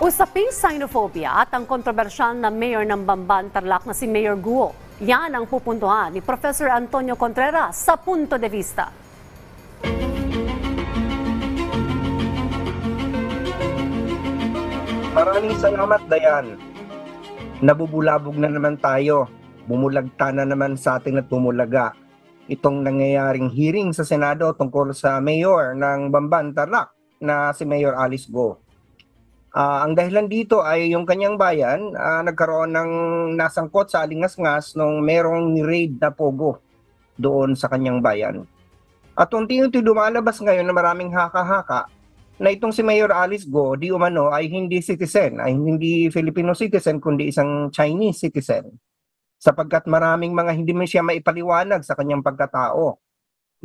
Usaping xenophobia at ang kontrobersyal na mayor ng Bamban, Tarlac na si Mayor Guo. Yan ang pupuntuhan ni Professor Antonio Contreras sa Punto de Vista. Maraming salamat, Dayan. Nabubulabog na naman tayo. Bumulagta na naman sa atin at bumulaga. Itong nangyayaring hearing sa Senado tungkol sa mayor ng Bamban, Tarlac na si Mayor Alice Go. Ang dahilan dito ay yung kanyang bayan nagkaroon ng nasangkot sa alingas-ngas nung merong raid na pogo doon sa kanyang bayan. At unti-unti lumalabas ngayon na maraming haka-haka na itong si Mayor Alice Go di umano ay hindi citizen, ay hindi Filipino citizen kundi isang Chinese citizen. Sapagkat maraming mga hindi mo siya maipaliwanag sa kanyang pagkatao.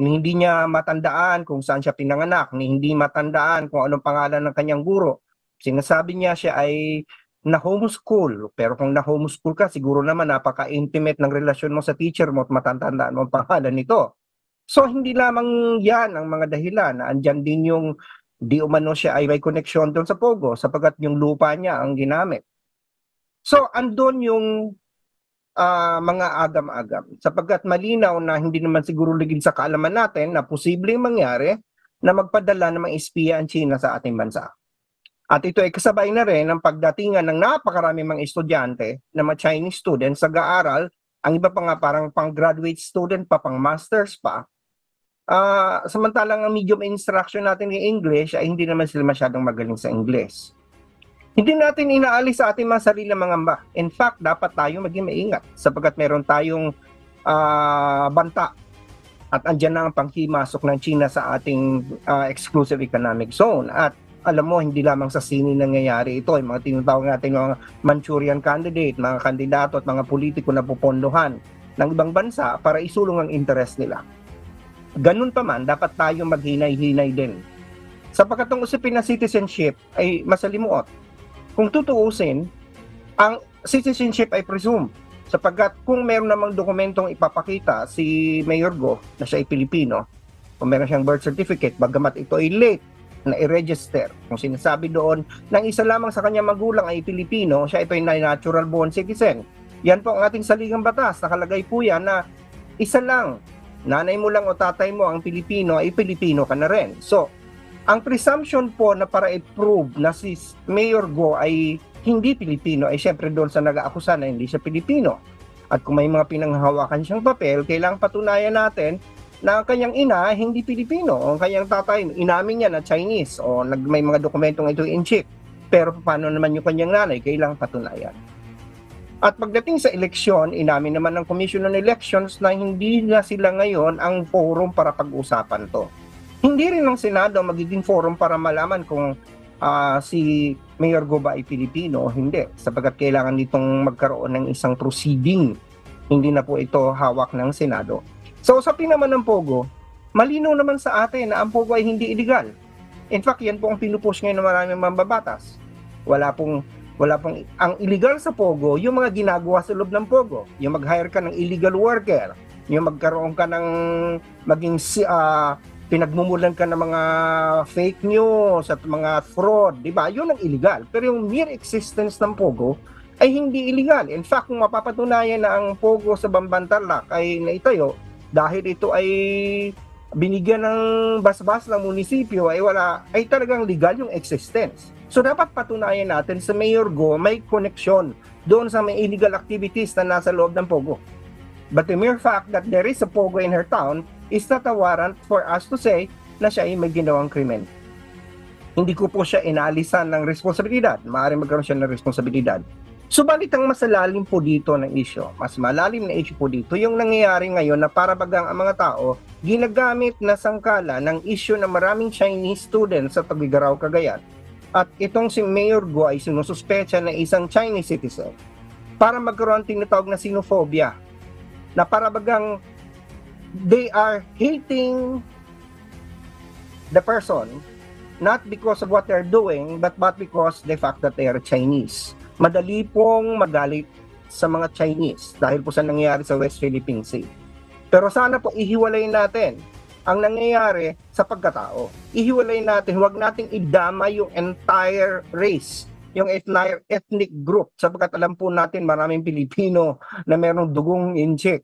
Hindi niya matandaan kung saan siya pinanganak, hindi matandaan kung anong pangalan ng kanyang guro. Sinasabi niya siya ay na-homeschool, pero kung na-homeschool ka, siguro naman napaka-intimate ng relasyon mo sa teacher mo at matatandaan mo ang pangalan nito. So hindi lamang yan ang mga dahilan, andyan din yung di umano siya ay may connection doon sa Pogo sapagkat yung lupa niya ang ginamit. So andun yung mga agam-agam sapagkat malinaw na hindi naman siguro ligid sa kaalaman natin na posibleng mangyari na magpadala ng mga espiya ang China sa ating bansa. At ito ay kasabay na rin ng pagdatingan ng napakaraming mga estudyante na mga Chinese students sa nag-aaral, ang iba pa nga parang pang-graduate student pa, pang-masters pa. Samantalang ang medium instruction natin ng English ay hindi naman sila masyadong magaling sa English. Hindi natin inaalis sa ating mga sarili mangamba. In fact, dapat tayo maging maingat sapagkat meron tayong banta at andyan na ang panghimasok ng China sa ating exclusive economic zone. At alam mo, hindi lamang sa sini nangyayari ito. Yung mga tinatawag natin mga Manchurian candidate, mga kandidato at mga politiko na pupondohan ng ibang bansa para isulong ang interest nila. Ganun pa man, dapat tayo maghinay-hinay din. Sapagkat ang usapin na citizenship ay masalimuot. Kung tutuusin, ang citizenship ay presumed. Sapagkat kung meron namang dokumentong ipapakita si Mayor Go na siya ay Pilipino, kung meron siyang birth certificate, bagamat ito ay late na i-register. Kung sinasabi doon ng isa lamang sa kanyang magulang ay Pilipino, siya ay natural born citizen. Yan po ang ating saligang batas. Nakalagay po yan na isa lang, nanay mo lang o tatay mo ang Pilipino, ay Pilipino ka na rin. So, ang presumption po na para i-prove na si Mayor Go ay hindi Pilipino ay syempre doon sa nag-aakusa na hindi siya Pilipino. At kung may mga pinanghahawakan siyang papel, kailangang patunayan natin na ang kanyang ina hindi Pilipino, o ang kanyang tatay, inamin niya na Chinese, o may mga dokumentong ito in check. Pero paano naman yung kanyang nanay, kailangang patunayan. At pagdating sa eleksyon, inamin naman ng Commission on Elections na hindi na sila ngayon ang forum para pag-usapan to. Hindi rin ng Senado magiging forum para malaman kung si Mayor Go ba ay Pilipino o hindi, sapagkat kailangan nitong magkaroon ng isang proceeding. Hindi na po ito hawak ng Senado. So, usapin naman ng Pogo, malinaw naman sa atin na ang Pogo ay hindi illegal. In fact, yan po ang pinupush ngayon ng maraming mambabatas. Wala pong, ang illegal sa Pogo, yung mga ginagawa sa loob ng Pogo. Yung mag-hire ka ng illegal worker, yung magkaroon ka ng maging pinagmumulan ka ng mga fake news at mga fraud, di ba? Yun ang illegal. Pero yung mere existence ng Pogo ay hindi illegal. In fact, kung mapapatunayan na ang Pogo sa Bamban, Tarlac ay naitayo, dahil ito ay binigyan ng basbas ng munisipyo ay talagang legal yung existence. So dapat patunayan natin sa Mayor Go may connection doon sa may illegal activities na nasa loob ng Pogo. But the mere fact that there is a Pogo in her town is not a warrant for us to say na siya ay may ginawang krimen. Hindi ko po siya inalisan ng responsibilidad. Maaaring magkaroon siya ng responsibilidad. Subalit ang masalalim po dito ng issue, mas malalim na issue po dito, yung nangyayari ngayon na para bagang ang mga tao ginagamit na sangkala ng issue ng maraming Chinese students sa Tugigaraw, Cagayan. At itong si Mayor Go ay sinususpecha na isang Chinese citizen para magkaroon tinatawag na xenophobia, na para bagang they are hating the person not because of what they're doing but because the fact that they are Chinese. Madali pong magalit sa mga Chinese dahil po sa nangyayari sa West Philippine Sea. Pero sana po ihiwalay natin ang nangyayari sa pagkatao. Ihiwalay natin, huwag nating idama yung entire race yung ethnic group, sapagkat alam po natin maraming Pilipino na merong dugong incheck.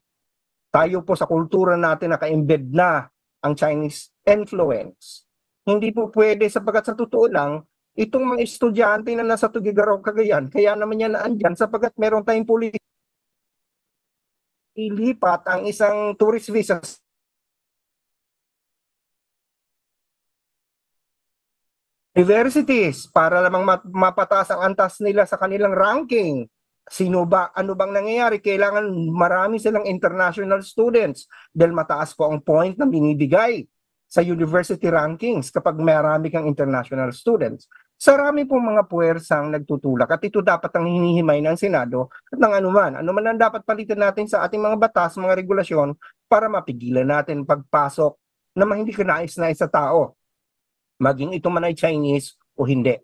Tayo po sa kultura natin naka-embed na ang Chinese influence. Hindi po pwede sapagkat sa totoo lang, itong mga estudyante na nasa Tugigaraw, Cagayan, kaya naman yan naandyan sapagkat meron tayong policy. Ilipat ang isang tourist visa universities para lamang mapataas ang antas nila sa kanilang ranking. Ano bang nangyayari? Kailangan marami silang international students dahil mataas po ang point na binibigay sa university rankings kapag marami kang international students. Sarami po mga puwersang nagtutulak at ito dapat ang hinihimay ng Senado at ng anuman. Anuman ang dapat palitan natin sa ating mga batas, mga regulasyon para mapigilan natin pagpasok na hindi kanais-nais sa tao. Maging ito man ay Chinese o hindi.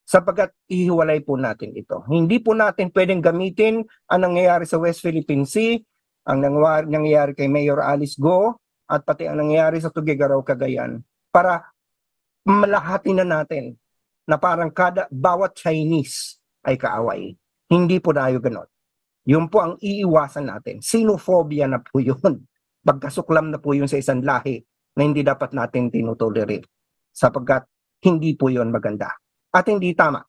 Sapagkat ihiwalay po natin ito. Hindi po natin pwedeng gamitin ang nangyayari sa West Philippine Sea, ang nangyayari kay Mayor Alice Go, at pati ang nangyayari sa Tugigaraw, Cagayan, para malahatin na natin na parang bawat Chinese ay kaaway. Hindi po tayo ganon. Yun po ang iiwasan natin. Xenophobia na po yun. Pagkasuklam na po yun sa isang lahi na hindi dapat natin tinutolerate. Sapagkat hindi po yun maganda. At hindi tama.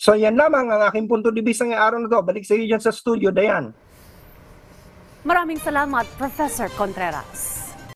So yan lamang ang aking punto de vista ngayong araw na to. Balik sa iyo dyan sa studio, Dayan. Maraming salamat, Professor Contreras.